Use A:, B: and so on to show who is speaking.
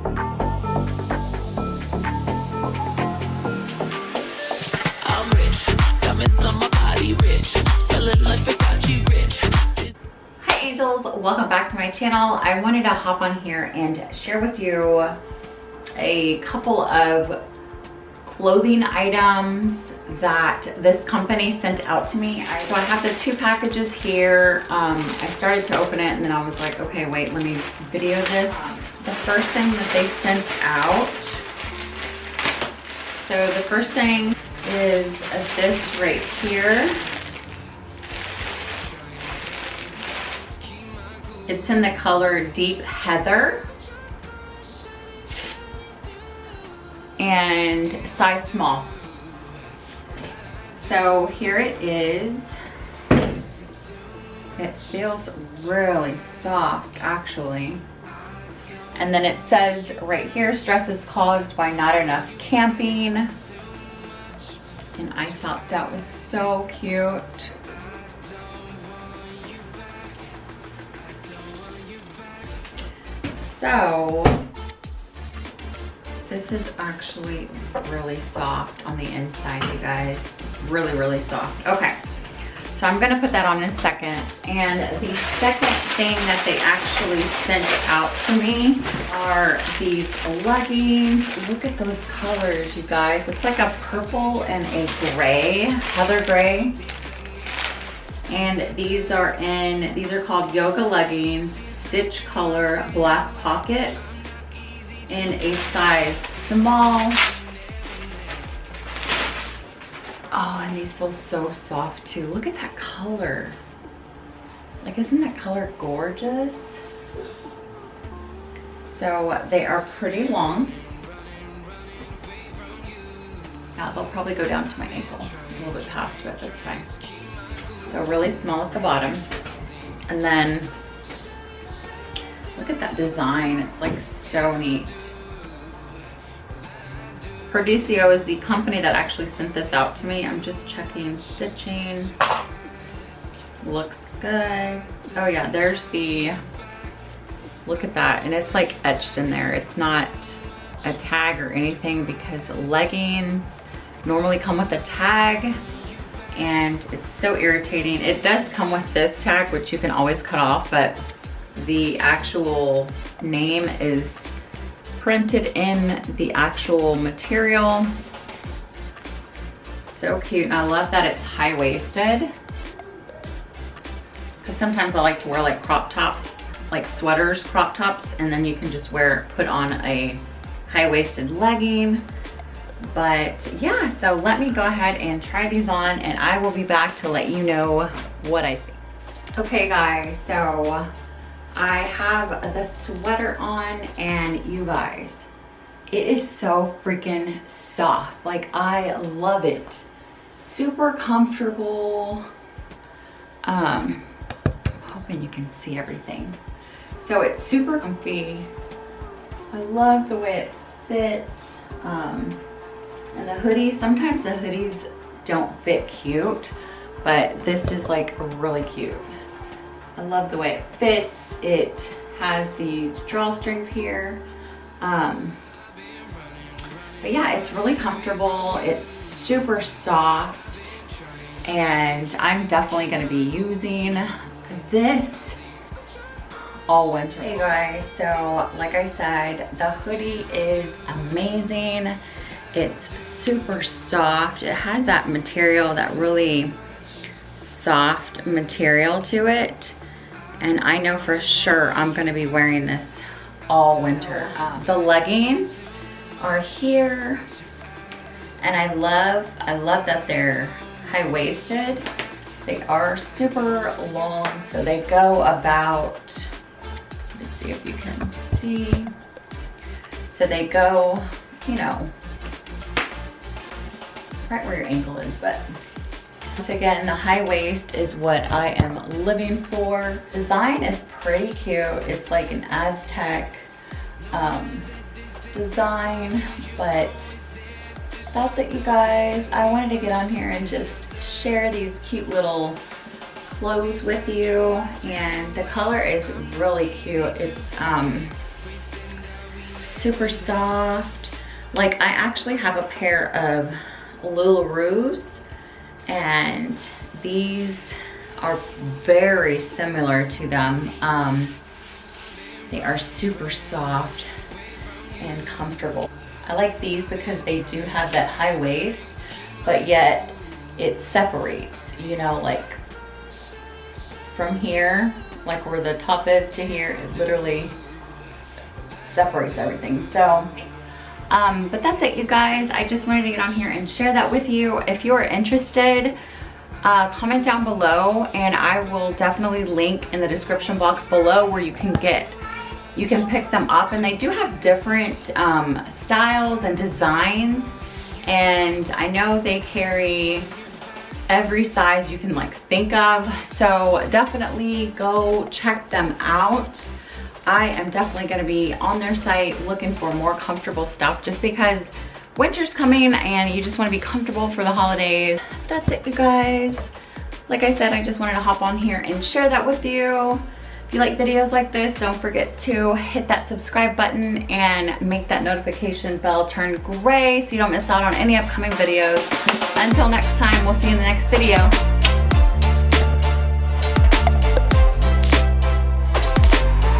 A: I'm rich, diamonds on my body rich, smelling like Versace rich.
B: Hi angels, welcome back to my channel. I wanted to hop on here and share with you a couple of clothing items that this company sent out to me. So I have the 2 packages here. I started to open it and then I was like, okay, wait, let me video this. The first thing that they sent out. So the first thing is this right here. It's in the color Deep Heather. And size small. So here it is. It feels really soft actually. And then it says right here, stress is caused by not enough camping. And I thought that was so cute. So this is actually really soft on the inside, you guys. Really, really soft. Okay, so I'm gonna put that on in a second. And the second thing that they actually sent out to me are these leggings. Look at those colors, you guys. It's like a purple and a gray, heather gray. And these are called yoga leggings, stitch color, black pocket, in a size small. Oh, and these feel so soft too. Look at that color. Like, isn't that color gorgeous? So they are pretty long. Yeah, they'll probably go down to my ankle, a little bit past it, that's fine. So really small at the bottom. And then look at that design, it's like so neat. Producsio is the company that actually sent this out to me. I'm just checking stitching. Looks good. Oh yeah, there's the, look at that. And it's like etched in there. It's not a tag or anything because leggings normally come with a tag and it's so irritating. It does come with this tag, which you can always cut off, but the actual name is printed in the actual material. So cute, and I love that it's high-waisted. Because sometimes I like to wear like crop tops, like sweaters, crop tops, and then you can just put on a high-waisted legging. But yeah, so let me go ahead and try these on and I will be back to let you know what I think. Okay guys, so I have the sweater on and you guys, it is so freaking soft. Like, I love it. Super comfortable. Hoping you can see everything. So it's super comfy. I love the way it fits. And the hoodie, sometimes the hoodies don't fit cute, but this is like really cute. I love the way it fits. It has these drawstrings here. But yeah, it's really comfortable. It's super soft. And I'm definitely gonna be using this all winter. Hey guys, so like I said, the hoodie is amazing. It's super soft. It has that material, that really soft material to it. And I know for sure I'm gonna be wearing this all winter. The leggings are here. And I love that they're high-waisted. They are super long, so they go about, let's see if you can see. So they go, you know, right where your ankle is, but once again, the high waist is what I am living for. Design is pretty cute. It's like an Aztec design, but that's it, you guys. I wanted to get on here and just share these cute little clothes with you, and the color is really cute. It's super soft. Like, I actually have a pair of Lularoos, and these are very similar to them. They are super soft and comfortable. I like these because they do have that high waist, but yet it separates, you know, like from here, like where the top is to here, it literally separates everything. So, but that's it, you guys. I just wanted to get on here and share that with you. If you are interested, comment down below and I will definitely link in the description box below where you can pick them up, and they do have different styles and designs, and I know they carry every size you can like think of, so definitely go check them out. I am definitely going to be on their site looking for more comfortable stuff, just because winter's coming and you just want to be comfortable for the holidays. That's it, you guys. Like I said, I just wanted to hop on here and share that with you. If you like videos like this, don't forget to hit that subscribe button and make that notification bell turn gray so you don't miss out on any upcoming videos. Until next time, we'll see you in the next video.